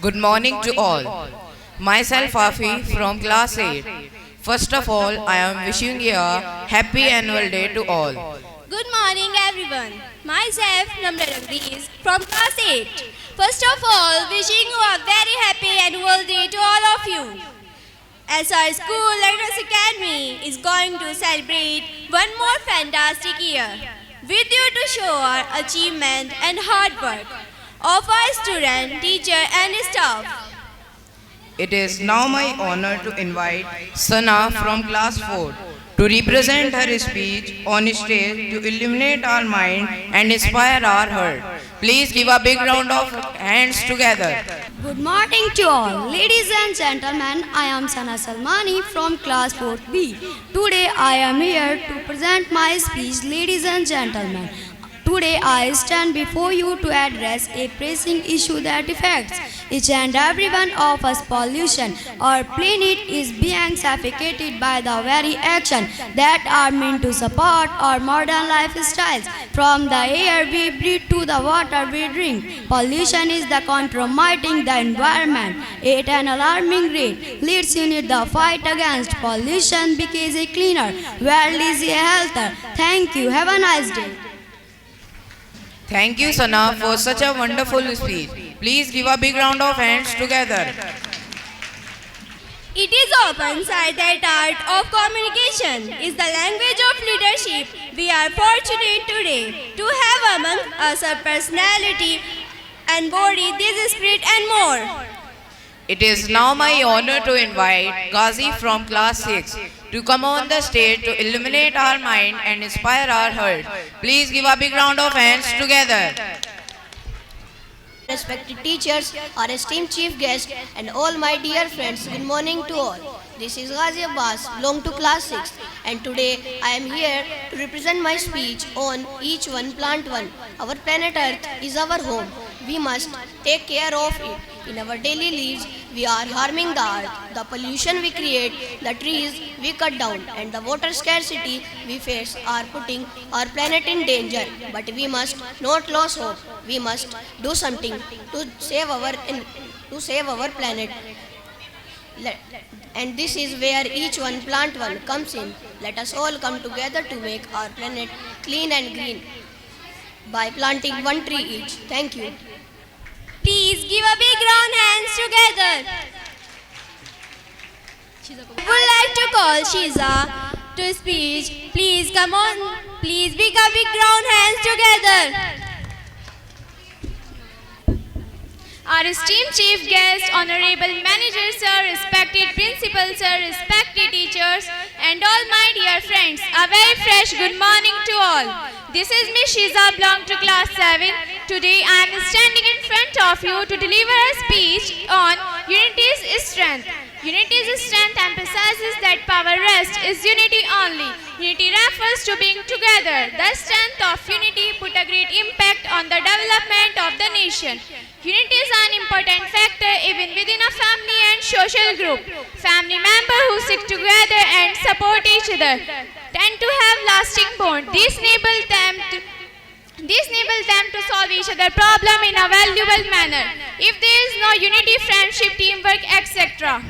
Good morning to all. Myself Afi from class 8. First of all, I am wishing you a happy annual day to all. Good morning everyone. Myself Namra Ragrees from class 8. First of all, wishing you a very happy annual day to all of you. As our school Learners Academy is going to celebrate one more fantastic year, with you to show our achievement and hard work of our student, teacher and staff. It is now my honor to invite Sana from class 4 to represent her speech on stage to illuminate our mind and inspire our heart. Please give a big round of hands together. Good morning to all. Ladies and gentlemen, I am Sana Salmani from class 4B. Today I am here to present my speech, ladies and gentlemen. Today I stand before you to address a pressing issue that affects each and every one of us. Pollution. Our planet is being suffocated by the very action that are meant to support our modern lifestyles. From the air we breathe to the water we drink, pollution is the contaminating the environment at an alarming rate. Let's unite the fight against pollution because a cleaner world is a healthier. Thank you. Have a nice day. Thank you, Sana, for such a wonderful speech. Please give a big round of hands together. It is often said that art of communication is the language of leadership. We are fortunate today to have among us a personality and body this spirit and more. It is now my honor to invite Ghazi from class 6 to come on the stage to illuminate our mind and inspire our heart. Please give a big round of hands together. Respected teachers, our esteemed chief guest, and all my dear friends, good morning to all. This is Ghazi Abbas, belong to class 6, and today I am here to represent my speech on Each One Plant One. Our planet Earth is our home. We must take care of it. In our daily lives, we are harming the earth. The pollution we create, the trees we cut down, and the water scarcity we face are putting our planet in danger. But we must not lose hope. We must do something to save our planet. And this is where Each One Plant One comes in. Let us all come together to make our planet clean and green by planting one tree each. Thank you. Please give a big round hands together. I would like to call Shiza to speech. Please come on. Please give a big round hands together. Our esteemed chief guest, honorable manager sir, respected principal sir, respected teachers, and all my dear friends, a very fresh good morning to all. This is Miss Shiza, belong to class 7. Today I am standing in front of you to deliver a speech on Unity's Strength. Unity's strength emphasizes that power rests is unity only. Unity refers to being together. The strength of unity put a great impact on the development of the nation. Unity is an important factor even within a family and social group. Family members who stick together and support each other tend to have lasting bond. This enables them to solve each other's problem in a valuable manner. If there is no unity, friendship, teamwork, etc.,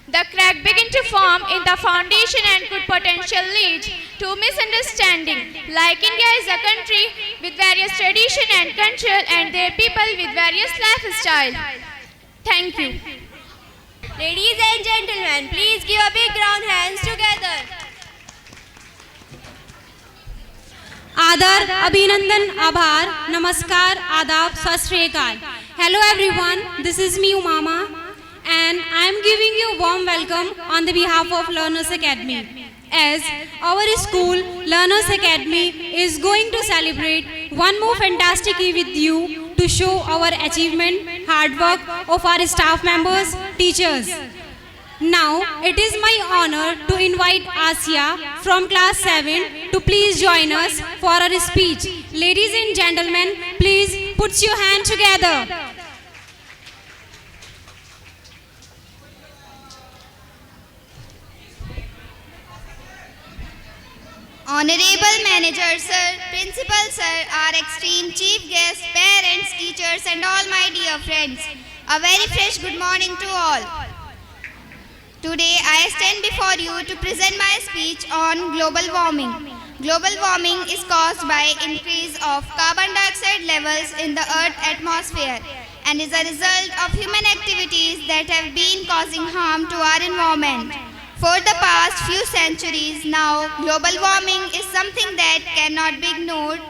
the crack begin to form in the foundation and could potentially lead to misunderstanding. Like India is a country with various tradition and culture and their people with various lifestyle. Thank you. Ladies and gentlemen, please give a big round hands together. आदर अभिनंदन आभार नमस्कार आदाब सत श्री अकाल. Hello everyone, this is me Umama and I am giving you warm welcome on the behalf of Learners Academy. As our school Learners Academy is going to celebrate one more fantastic year with you to show our achievement, hard work of our staff members, teachers. Now it is my honor to invite Asia from class 7 to please join us for our speech. Ladies and gentlemen, please put your hand together. Honorable Manager Sir, Principal Sir, our esteemed Chief Guests, parents, teachers and all my dear friends. A very fresh good morning to all. Today I stand before you to present my speech on global warming. Global warming is caused by increase of carbon dioxide levels in the Earth's atmosphere and is a result of human activities that have been causing harm to our environment. For the past few centuries now, global warming is something that cannot be ignored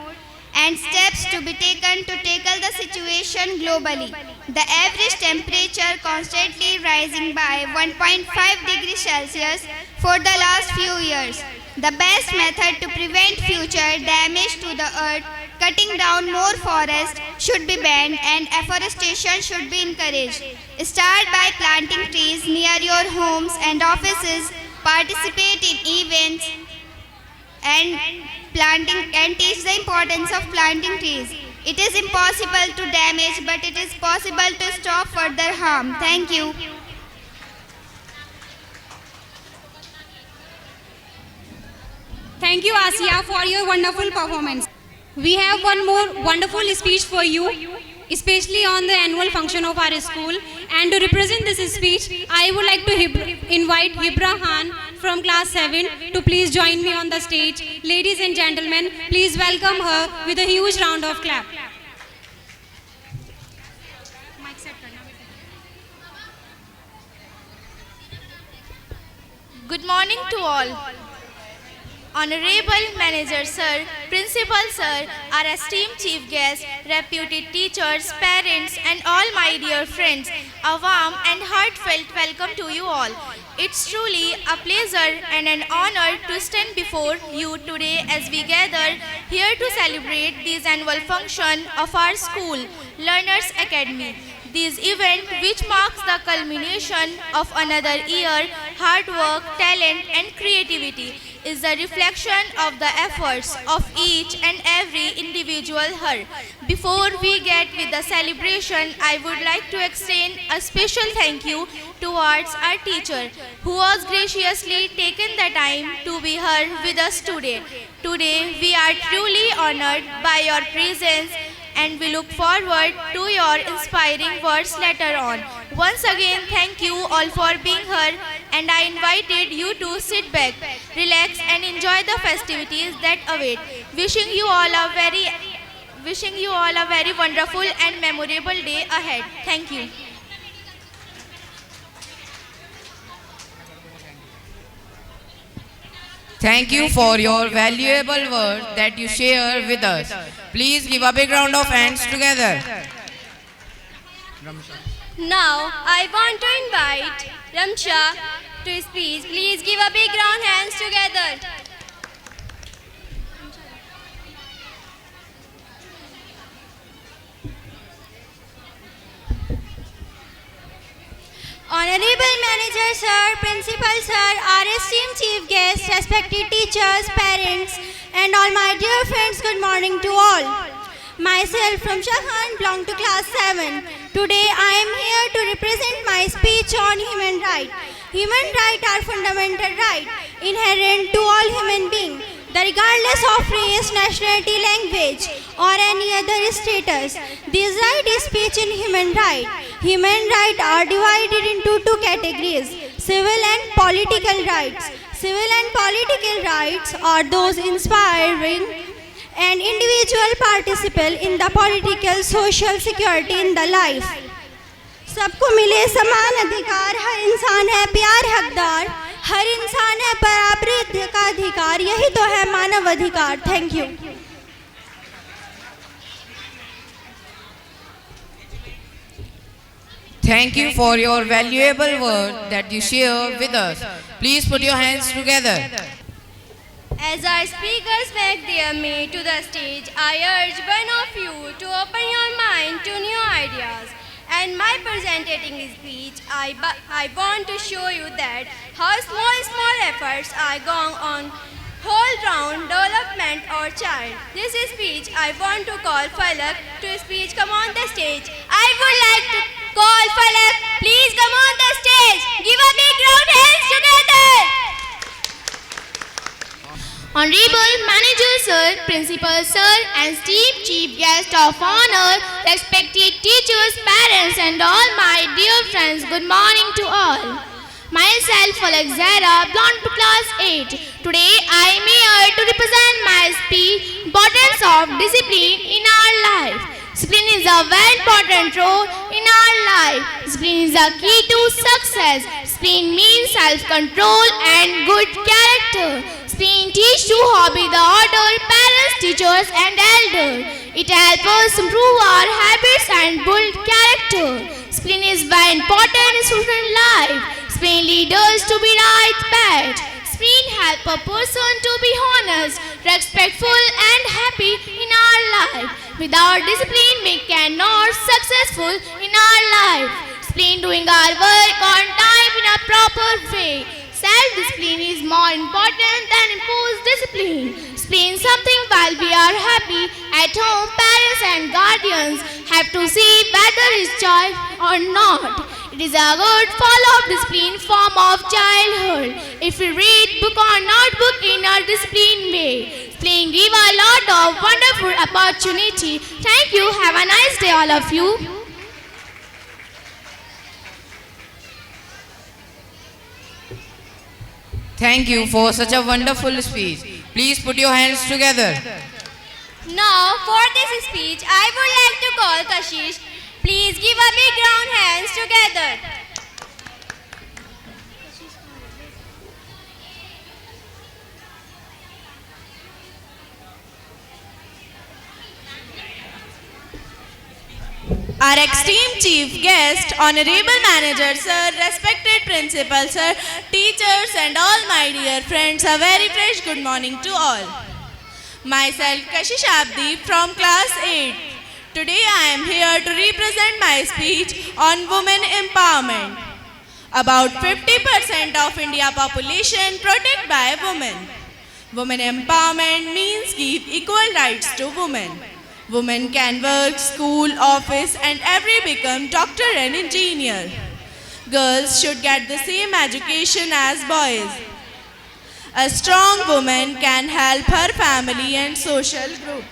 and steps to be taken to tackle the situation globally. The average temperature constantly rising by 1.5 degrees Celsius for the last few years. The best method to prevent future damage to the earth, cutting down more forest should be banned and afforestation should be encouraged. Start by planting trees near your homes and offices, participate in events and teach the importance of planting trees. It is impossible to damage, but it is possible to stop further harm. Thank you. Thank you, Asiya, for your wonderful performance. We have one more wonderful speech for you, especially on the annual function of our school. And to represent this speech, I would like to invite Hibra Khan from class 7 to please join me on the stage. Ladies and gentlemen, please welcome her with a huge round of clap. Good morning to all. Honorable Manager Sir, Principal Sir, our esteemed Chief Guest, reputed teachers, parents and all my dear friends, a warm and heartfelt welcome to you all. It's truly a pleasure and an honor to stand before you today as we gather here to celebrate this annual function of our school, Learners Academy. This event, which marks the culmination of another year, hard work, talent and creativity, is a reflection of the efforts of each and every individual here. Before we get with the celebration, I would like to extend a special thank you towards our teacher who was graciously taken the time to be here with us today. Today, we are truly honored by your presence and we look forward to your inspiring words later on. Once again, thank you all for being here and I invited you to sit back, relax and enjoy the festivities that await. Wishing you all a very wonderful and memorable day ahead. Thank you. Thank you for your valuable words that you share with us. Please give a big round of hands together. Now, I want to invite Ramsha to speak. Please give a big round hands together. Honorable Manager Sir, Principal Sir, our esteemed Chief Guest, respected teachers, parents, and all my dear friends, good morning to all. Myself, Ramsha Khan, belong to class 7. Today I am here to represent my speech on human rights. Human rights are fundamental rights inherent to all human beings, regardless of race, nationality, language, or any other status. This right is speech in human rights. Human rights are divided into two categories, civil and political rights. Civil and political rights are those inspiring an individual participate in the political, social security in the life. सबको मिले समान अधिकार, हर इंसान है प्यार हकदार, हर इंसान है बराबरी का अधिकार, यही तो है मानव अधिकार. Thank you. Thank you for your valuable word that you share with us. Please put your hands together. As our speakers make their way to the stage, I urge one of you to open your mind to new ideas. And my presenting speech, I want to show you that how small efforts are going on whole round development or child. This speech I want to call Falak to speech. Come on the stage. I would like to call Falak. Please come on the stage. Give a big round hands together. Honorable Manager Sir, Principal Sir, and esteemed Chief Guest of Honor, respected teachers, parents, and all my dear friends, good morning to all. Myself, Alexandra, belong to class 8. Today, I am here to represent my speech, importance of discipline in our life. Discipline is a very important role in our life. Discipline is a key to success. Discipline means self-control and good character. Discipline teaches to hobby the order, parents, teachers, and elders. It helps us improve our habits and build character. Discipline is very important in student life. Discipline leads us to be right path. Discipline helps a person to be honest, respectful, and happy in our life. Without discipline, we cannot successful in our life. Discipline doing our work on time in a proper way. Self-discipline is more important than imposed discipline. Discipline something while we are happy at home. Parents and guardians have to see whether it's child or not. It is a good follow-up discipline form of childhood. If we read book or notebook in a disciplined way, discipline give a lot of wonderful opportunity. Thank you. Have a nice day, all of you. Thank you for such a wonderful speech. Please put your hands together. Now, for this speech, I would like to call Kashish. Please give a big round hands together. Our esteemed chief guest, honorable manager sir, respected principal sir, teachers and all my dear friends, a very fresh good morning to all. Myself Kashish Abdi from class 8. Today I am here to represent my speech on women empowerment. About 50% of India population protected by women. Women empowerment means give equal rights to women. Women can work, school, office and every become doctor and engineer. Girls should get the same education as boys. A strong woman can help her family and social group.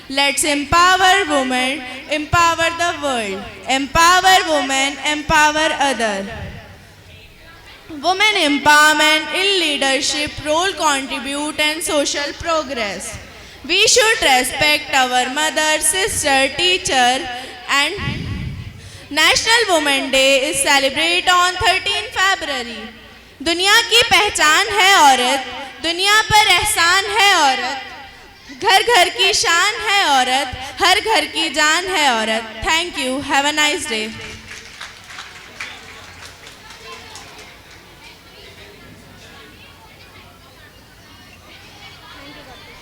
Let's empower women, empower the world. Empower women, empower others. Women empowerment in leadership role contribute and social progress. We should respect our mother, sister, teacher and National Women Day is celebrated on 13 February. दुनिया की पहचान है औरत, दुनिया पर एहसान है औरत, घर घर की शान है औरत, हर घर की जान है औरत. Thank you. Have a nice day.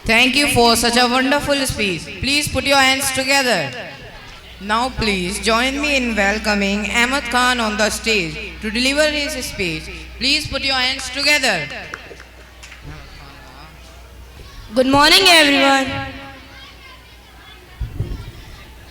Thank you for such a wonderful speech. Please put your hands together. Now please join me in welcoming Ahmed Khan on the stage to deliver his speech. Please put your hands together. Good morning everyone.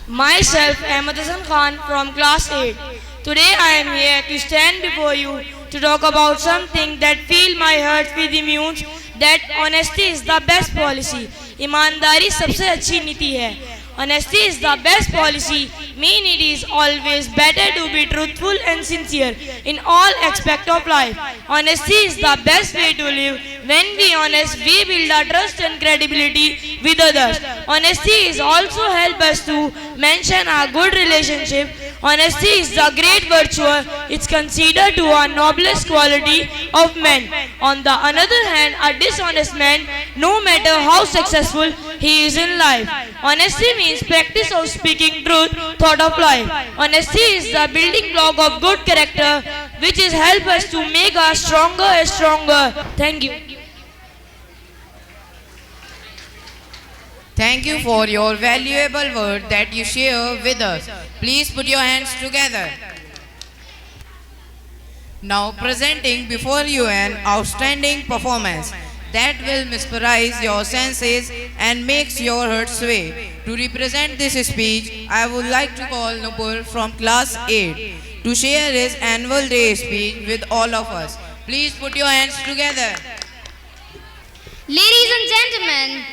Myself Ahmed Hassan Khan from class 8. Today I am here to stand before you to talk about something that fill my heart with immunes, that honesty is the best policy. ईमानदारी सबसे अच्छी नीति है. Honesty is the best policy, mean it is always better to be truthful and sincere in all aspects of life. Honesty is the best way to live. When we honest, we build a trust and credibility with others. Honesty is also help us to maintain a good relationship. Honesty is the great virtue. It's considered to a noblest quality of man. On the other hand, a dishonest man, no matter how successful he is in life. Honesty means practice of speaking truth, thought of life. Honesty is the building block of good character, which is help us to make us stronger and stronger. Thank you. Thank you for your valuable word that you share with us. Please put your hands together. Now presenting before you an outstanding performance that will mesmerize your senses and makes your heart sway. To represent this speech, I would like to call Nupur from class 8 to share his annual day speech with all of us. Please put your hands together. Ladies and gentlemen,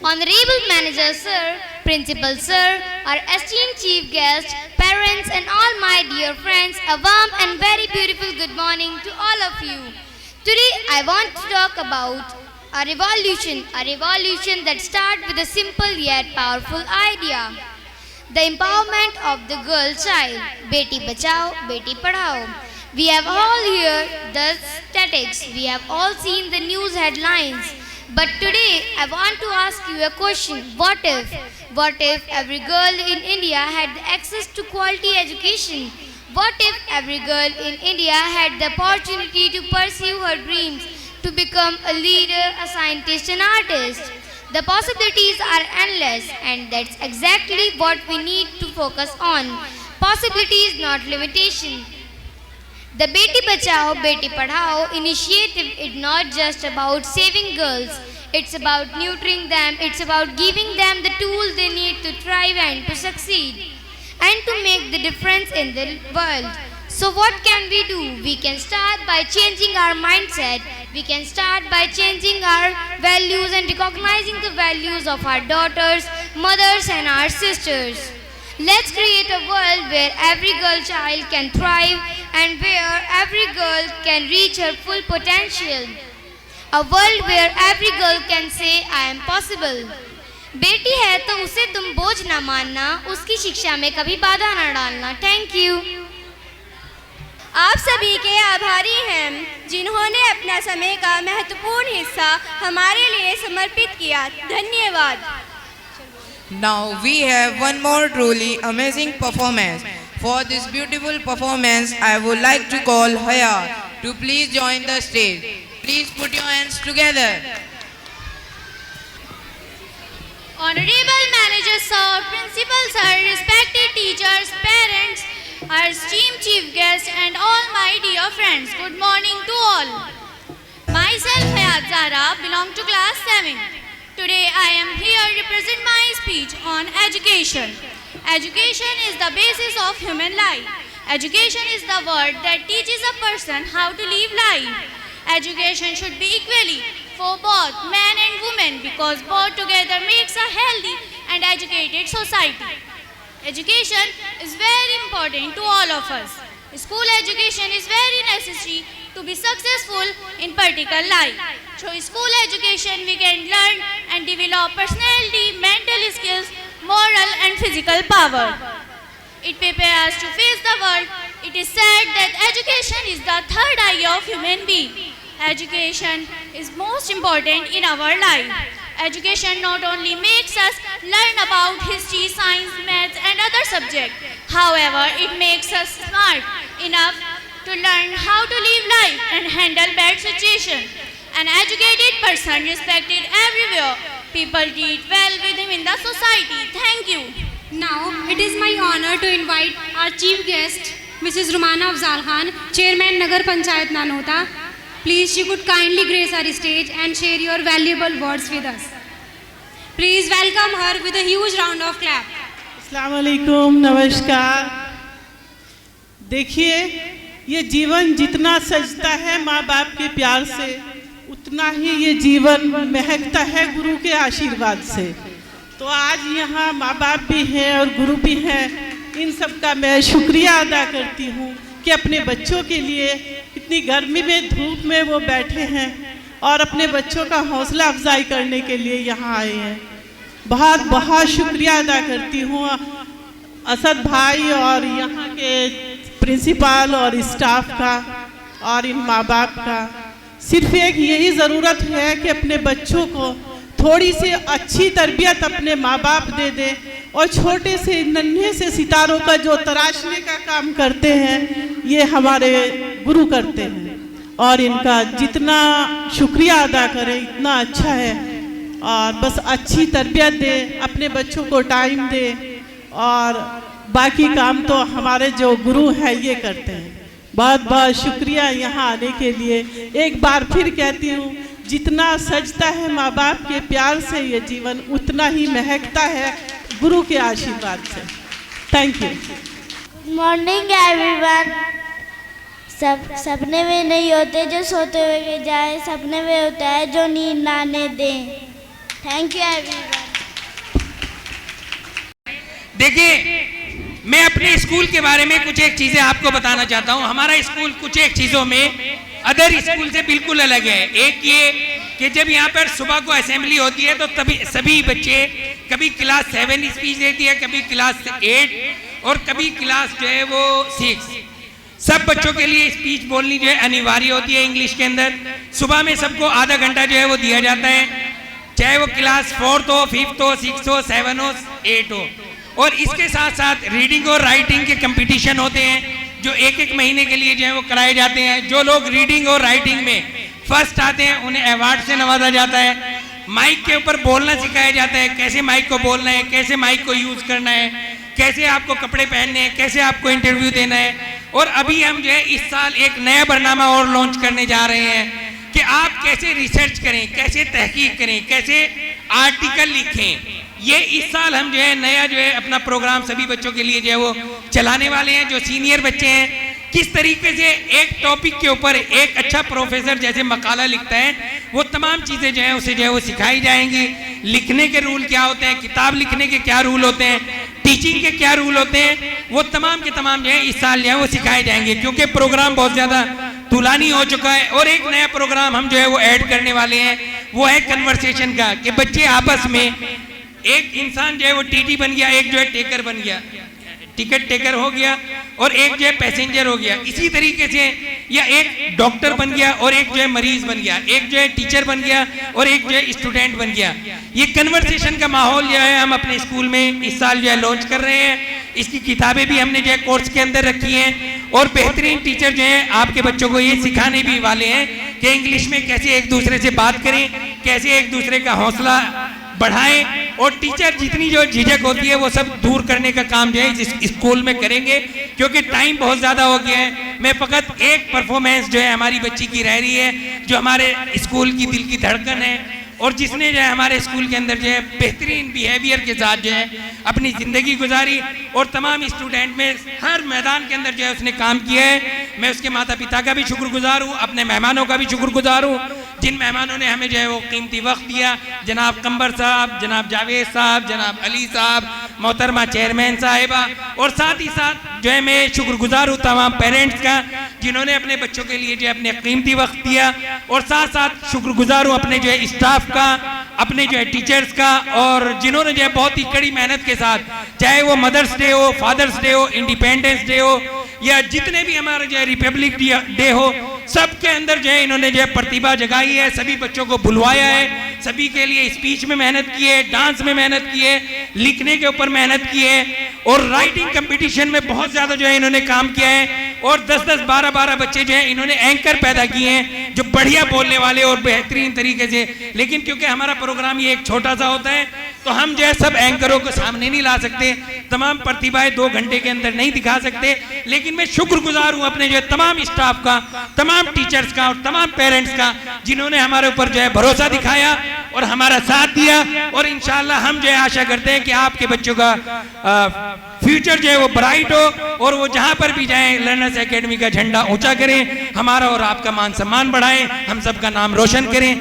Honorable Manager Sir, Principal Sir, our esteemed Chief Guest, parents and all my dear friends, a warm and very beautiful good morning to all of you. Today I want to talk about a revolution that starts with a simple yet powerful idea. The empowerment of the girl child, Beti Bachao, Beti Padhao. We have all heard the statistics, we have all seen the news headlines. But today I want to ask you a question. What if every girl in India had access to quality education? What if every girl in India had the opportunity to pursue her dreams, to become a leader, a scientist, an artist? The possibilities are endless, and that's exactly what we need to focus on. Possibilities, not limitation. The Beti Bachao, Beti Padhao initiative is not just about saving girls. It's about nurturing them. It's about giving them the tools they need to thrive and to succeed and to make the difference in the world. So what can we do? We can start by changing our mindset. We can start by changing our values and recognizing the values of our daughters, mothers and our sisters. Let's create a world where every girl child can thrive and where every girl can reach her full potential. A world where every girl can say, I am possible. बेटी है तो उसे तुम बोझ ना मानना, उसकी शिक्षा में कभी बाधा ना डालना. Thank you. आप सभी के आभारी हैं जिन्होंने अपना समय का महत्वपूर्ण हिस्सा हमारे लिए समर्पित किया. धन्यवाद. Now we have one more truly amazing performance. For this beautiful performance, I would like to call Haya to please join the stage. Please put your hands together. Honorable Manager Sir, Principal Sir, respected teachers, parents, our esteemed Chief Guest and all my dear friends, good morning to all. Myself Hayat Zara belong to class 7. Today I am here to present my speech on education. Education is the basis of human life. Education is the word that teaches a person how to live life. Education should be equally for both men and women because both together makes a healthy and educated society. Education is very important to all of us. School education is very necessary to be successful in practical life. Through school education we can learn and develop personality, mental skills, moral and physical power. It prepares us to face the world. It is said that education is the third eye of human being. Education is most important in our life. Education not only makes us learn about history, science, maths and other subjects. However, it makes us smart enough to learn how to live life and handle bad situations. An educated person respected everywhere. People treat well with him in the society. Thank you. Now, it is my honor to invite our chief guest, Mrs. Rumana Afzal Khan, Chairman Nagar Panchayat Nanota. Please, you could kindly grace our stage and share your valuable words with us. Please welcome her with a huge round of clap. अस्सलाम वालेकुम, नमस्कार. देखिए, ये जीवन जितना सजता है माँ बाप के प्यार से, उतना ही ये जीवन महकता है गुरु के आशीर्वाद से. तो आज यहाँ माँ बाप भी हैं और गुरु भी हैं. इन सब का मैं शुक्रिया अदा करती हूँ कि अपने बच्चों के लिए इतनी गर्मी में धूप में वो बैठे हैं और अपने बच्चों का हौसला अफजाई करने के लिए यहाँ आए हैं. बहुत बहुत शुक्रिया अदा करती हूँ असद भाई और यहाँ के प्रिंसिपल और स्टाफ का और इन माँ बाप का. सिर्फ एक यही ज़रूरत है कि अपने बच्चों को थोड़ी सी अच्छी तरबियत अपने माँ बाप दे दें और छोटे से नन्हे से सितारों का जो तराशने का काम करते हैं ये हमारे गुरु करते हैं और इनका जितना शुक्रिया अदा करें इतना अच्छा है. और बस अच्छी तरबियत दें, अपने बच्चों को टाइम दें और बाकी काम तो हमारे जो गुरु हैं ये करते हैं. बहुत बहुत शुक्रिया यहाँ आने के लिए. एक बार फिर कहती हूँ, जितना सजता है माँ बाप के प्यार से ये जीवन उतना ही महकता है गुरु के आशीर्वाद से. Thank you. Good morning everyone. सपने वे नहीं होते जो सोते हुए जाए, सपने वे होता है जो नींद ना आने दें। Thank you everyone. देखिए, मैं अपने स्कूल के बारे में कुछ एक चीजें आपको बताना चाहता हूं। हमारा स्कूल कुछ एक चीजों में अदर स्कूल से बिल्कुल अलग है। एक ये कि जब यहाँ पर सुबह को असेंबली होती है तो तभी सभी बच्चे, कभी क्लास 7 स्पीच देती है, कभी क्लास 8 और कभी क्लास जो है वो 6। सब बच्चों के लिए स्पीच बोलनी जो है अनिवार्य होती है इंग्लिश के अंदर। सुबह में सबको आधा घंटा जो है वो दिया जाता है, चाहे वो क्लास 4 हो, 5 हो, 6 हो, 7 हो, 8 हो। और इसके साथ साथ रीडिंग और राइटिंग के कंपटीशन होते हैं जो एक महीने के लिए जो है वो कराए जाते हैं। जो लोग रीडिंग और राइटिंग में फर्स्ट आते हैं उन्हें अवार्ड से नवाजा जाता है। माइक के ऊपर बोलना सिखाया जाता है, कैसे माइक को बोलना है, कैसे माइक को यूज करना है, कैसे आपको कपड़े पहनने हैं, कैसे आपको इंटरव्यू देना है। और अभी हम जो है इस साल एक नया बरनामा और लॉन्च करने जा रहे हैं कि आप कैसे रिसर्च करें, कैसे तहकीक करें, कैसे आर्टिकल लिखें। ये इस साल हम जो है नया जो है अपना प्रोग्राम सभी बच्चों के लिए जो है वो चलाने वाले हैं। जो सीनियर बच्चे हैं, किस तरीके से एक टॉपिक के ऊपर एक अच्छा प्रोफेसर जैसे मकाला लिखता है, वो तमाम चीज़ें जो है उसे जो है वो सिखाई जाएंगी। लिखने के रूल क्या होते हैं, किताब लिखने के क्या रूल होते हैं, टीचिंग के क्या रूल होते हैं, वो तमाम के तमाम जो है इस साल जो है वो सिखाए जाएंगे। क्योंकि प्रोग्राम बहुत ज़्यादा तुलानी हो चुका है। और एक नया प्रोग्राम हम जो है वो ऐड करने वाले हैं, वो है कन्वर्सेशन का, कि बच्चे आपस में, एक इंसान जो है वो टीटी बन गया, एक जो है टेकर बन गया, टिकट टेकर हो गया, और एक जो है पैसेंजर हो गया। इसी तरीके से या एक डॉक्टर बन गया और एक जो है मरीज बन गया, एक जो है टीचर बन गया और एक जो है स्टूडेंट बन गया। ये कन्वर्सेशन का माहौल जो है हम अपने स्कूल में इस साल जो है लॉन्च कर रहे हैं। इसकी किताबें भी हमने जो है कोर्स के अंदर रखी हैं। और बेहतरीन टीचर जो है आपके बच्चों को ये सिखाने भी वाले हैं कि इंग्लिश में कैसे एक दूसरे से बात करें, कैसे एक दूसरे का हौसला बढ़ाएं। और टीचर जितनी जो झिझक होती है वो सब दूर करने का काम जो है इस स्कूल में करेंगे। क्योंकि टाइम बहुत ज़्यादा हो गया है। मैं फ़कत एक परफॉर्मेंस जो है हमारी बच्ची की रह रही है, जो हमारे स्कूल की दिल की धड़कन है और जिसने जो है हमारे स्कूल के अंदर जो है बेहतरीन बिहेवियर के साथ जो है अपनी ज़िंदगी गुजारी और तमाम स्टूडेंट में हर मैदान के अंदर जो है उसने काम किया है। मैं उसके माता पिता का भी शुक्रगुजार हूँ, अपने मेहमानों का भी शुक्रगुजार हूँ, जिन मेहमानों ने हमें जो है वो कीमती वक्त दिया। जनाब कंबर साहब, जनाब जावेद साहब, जनाब अली साहब, मोहतरमा चेयरमैन साहिबा, और साथ ही साथ जो है मैं शुक्रगुजार हूँ तमाम पेरेंट्स का जिन्होंने अपने बच्चों के लिए जो है अपने कीमती वक्त दिया। और साथ साथ शुक्रगुजार हूँ अपने जो है स्टाफ का, अपने जो है टीचर्स का, और जिन्होंने जो है बहुत ही कड़ी मेहनत के साथ, चाहे वो मदर्स डे हो, फादर्स डे हो, इंडिपेंडेंस डे हो, या जितने भी हमारे जो है रिपब्लिक डे हो, सबके अंदर जो है इन्होंने जो है प्रतिभा जगाई है। सभी बच्चों को बुलवाया है, सभी के लिए स्पीच में मेहनत की है, डांस में मेहनत की है, लिखने के ऊपर मेहनत की है, और राइटिंग कंपटीशन में बहुत ज़्यादा जो है इन्होंने काम किया है। और 10-10, 12-12 बच्चे जो है इन्होंने एंकर पैदा किए हैं जो बढ़िया बोलने वाले और बेहतरीन तरीके से। लेकिन क्योंकि हमारा प्रोग्राम ये एक छोटा सा होता है तो हम जो है सब एंकरों को सामने नहीं ला सकते, तमाम प्रतिभाएं 2 घंटे के अंदर नहीं दिखा सकते। लेकिन मैं शुक्रगुजार हूँ अपने जो है तमाम स्टाफ का, तमाम टीचर्स का और तमाम पेरेंट्स का, जिन्होंने हमारे ऊपर जो है भरोसा दिखाया और हमारा साथ दिया। और इंशाल्लाह हम जो है आशा करते हैं कि आपके बच्चों का फ्यूचर जो है वो ब्राइट हो और वो जहाँ पर भी जाएं लर्नर्स एकेडमी का झंडा ऊंचा करें, हमारा और आपका मान सम्मान बढ़ाएं, हम सबका नाम रोशन करें।